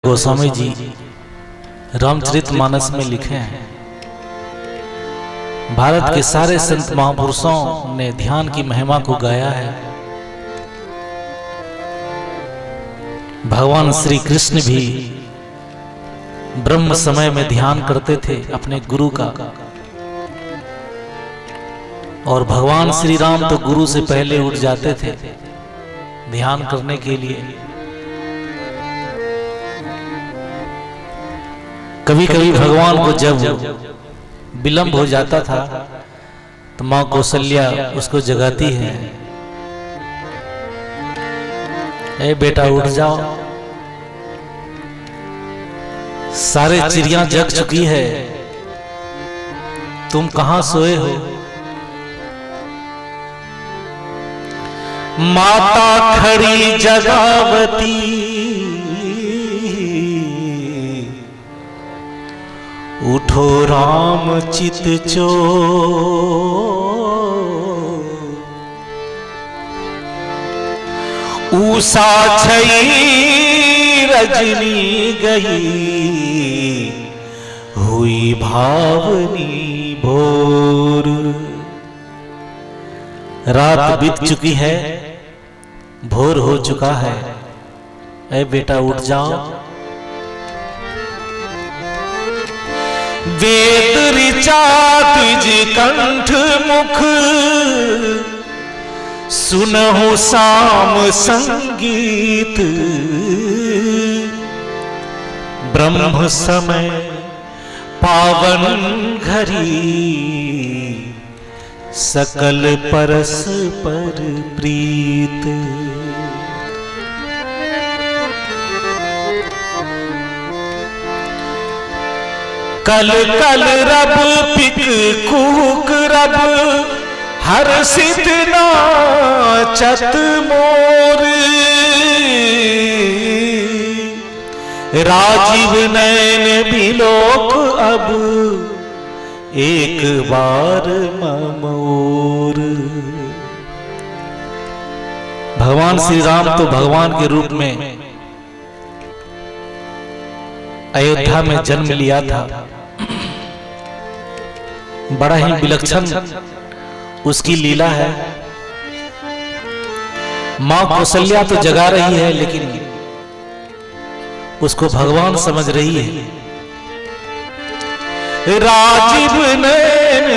गोस्वामी जी रामचरितमानस में लिखे हैं। भारत के सारे संत महापुरुषों ने ध्यान की महिमा को गाया है। भगवान श्री कृष्ण भी ब्रह्म समय में ध्यान करते थे अपने गुरु का, और भगवान श्री राम तो गुरु से पहले उठ जाते थे ध्यान करने के लिए। कभी कभी भगवान को जब विलंब हो जाता था तो मां कौशल्या उसको जगाती है, ए बेटा उठ जाओ, सारे चिड़िया जग चुकी है, तुम कहां सोए हो। माता खड़ी जगावती उठो राम चित चो, उषा छई रजनी गई हुई भावनी भोर। रात बीत चुकी है, भोर हो चुका है, ऐ बेटा उठ जाओ। वेद ऋचा तुझ कंठ मुख सुनहु साम संगीत। ब्रह्म समय पावन घरी सकल परस्पर प्रीत। कल कल रब पिक कूक रब हर्षित नाचत मोर। राजीव नयन बिलोक अब एक बार ममोर। भगवान श्री राम तो भगवान के रूप में अयोध्या में जन्म लिया था। बड़ा ही विलक्षण उसकी लीला है। मां कौशल्या तो जगा रही है, लेकिन उसको भगवान समझ रही है। राजीव नैन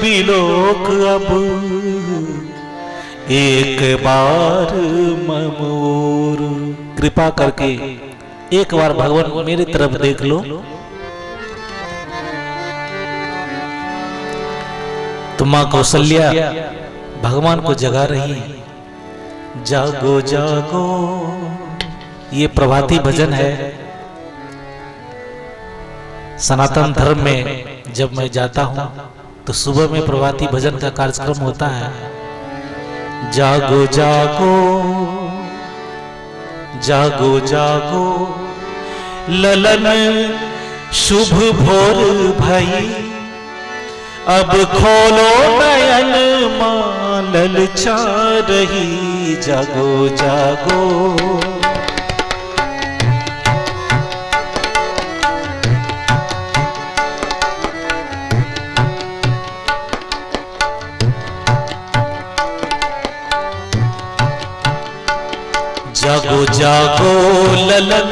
बिलोक अब एक बार ममोर। कृपा करके एक बार भगवान मेरी तरफ देख लो। तो मां कौशल्या भगवान को जगा रही है। जागो जागो, ये प्रभाती भजन है। सनातन धर्म में जब मैं जाता हूं तो सुबह में प्रभाती भजन का कार्यक्रम होता है। जागो जागो जागो जागो ललन शुभ भोर भई। अब खोलो नयन मां ललचा रही। जागो जागो जागो जागो ललन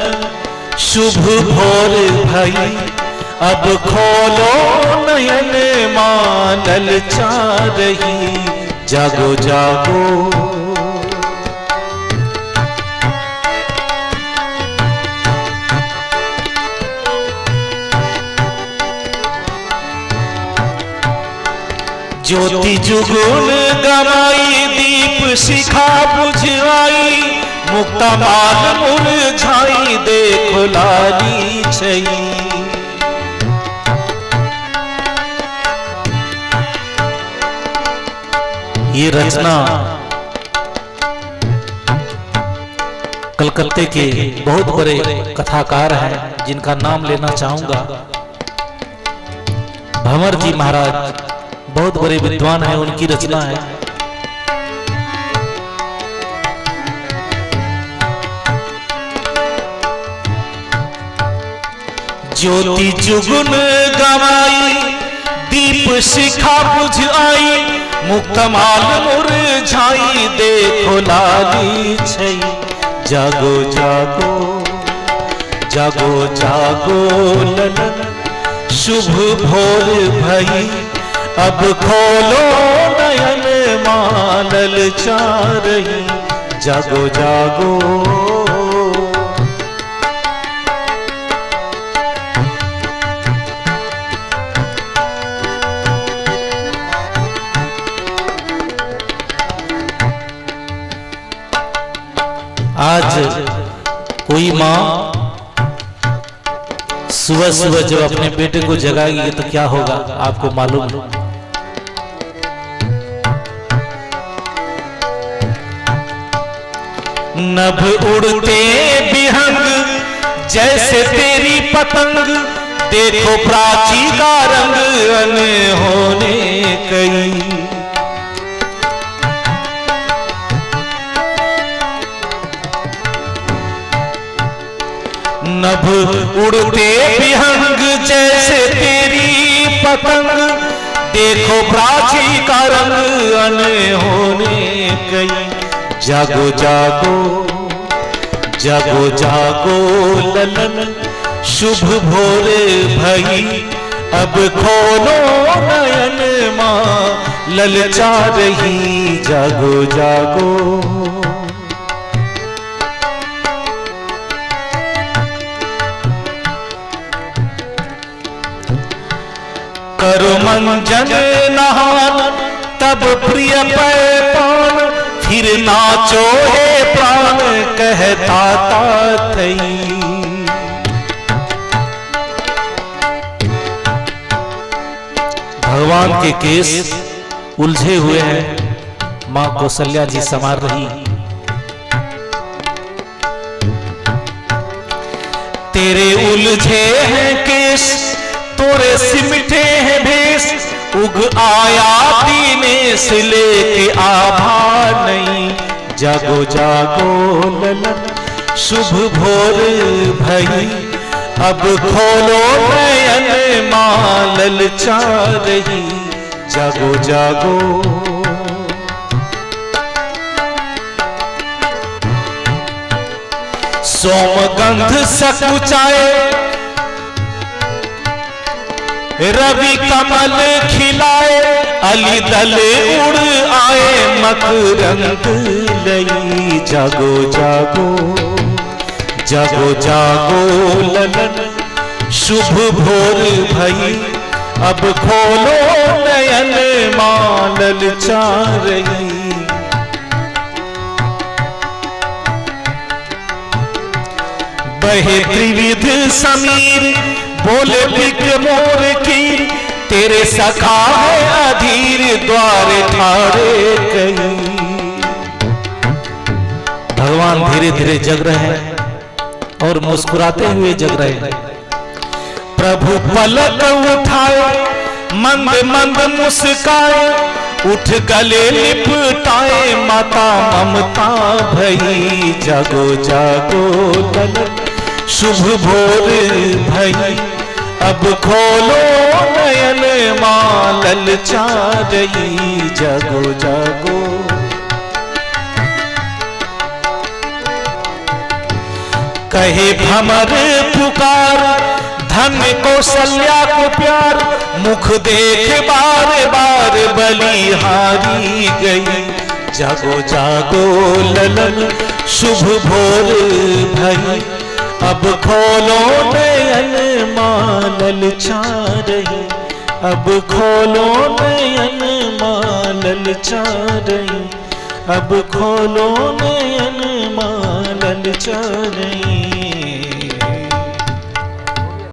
शुभ भोर भई। अब खोलो नयन मां ललचा रही। जागो जागो ज्योति जुगुन गमाई दीप शिखा बुझाई। मुक्ता माल मुरझाई देखो लाली छई। ये रचना कलकत्ते के बहुत बड़े कथाकार हैं जिनका नाम लेना चाहूंगा। भंवर जी महाराज बहुत बड़े विद्वान हैं, उनकी रचना है। ज्योति जुगुन गवाई, दीप शिखा बुझ आई, मुक्तमाल मुरझाई, देखो लाली छई। जागो जागो जागो जागो ललन, शुभ भोर भई, अब खोलो नयन मानल चारही। जागो जागो आज कोई माँ सुबह सुबह जब अपने बेटे को जगाएगी तो क्या होगा आपको मालूम है? नभ उड़ते विहंग जैसे तेरी पतंग, देखो प्राची का रंग अनहोने कई। नभ उड़ते विहंग जैसे तेरी पतंग, देखो प्राची का रंग अनहोने कई। जागो जागो जागो जागो ललन, शुभ भोर भई, अब खोलो नयन माँ ललचा रही। जागो जागो करो मंजन नहान, तब प्रिय पैपान, फिर नाचो हे प्राण कहता ताथई। भगवान के केस उलझे हुए हैं, मां कौशल्या जी संवार रही। तेरे उलझे हैं केस, तोरे सिमटे हैं भेष, उग आया दीनेश लेके आभा नहीं। जागो जागो ललन, शुभ भोर भई, अब खोलो नयन माँ ललचा रही। जागो जागो सोमगंध सकुचाए, रवि कमल खिलाए, अली दल उड़ आए, मकरंद लई। जागो जागो जागो जागो ललन, शुभ भोर भई, अब खोलो नयन माँ ललचा रही। बहे त्रिविध समीर, बोले बिक मोर कीर, तेरे सखा है अधीर, द्वार ठाड़े कहीं। भगवान धीरे धीरे जग रहे हैं और मुस्कुराते हुए जग रहे हैं। प्रभु पलक उठाए, मंद मंद मुस्काए, उठ गले लिपटाए, माता ममता भई। जागो जागो ललन, शुभ भोर भई, अब खोलो नयन माँ ललचा रही। जागो जागो कहे भमर पुकार, धन्य कौशल्या को प्यार, मुख देख बार बार बलिहारी गई। जागो जागो ललन, शुभ भोर भई, अब खोलो नयन माँ ललचा रही। अब खोलो नयन माँ ललचा रही, अब खोलो नयन माँ ललचा रही।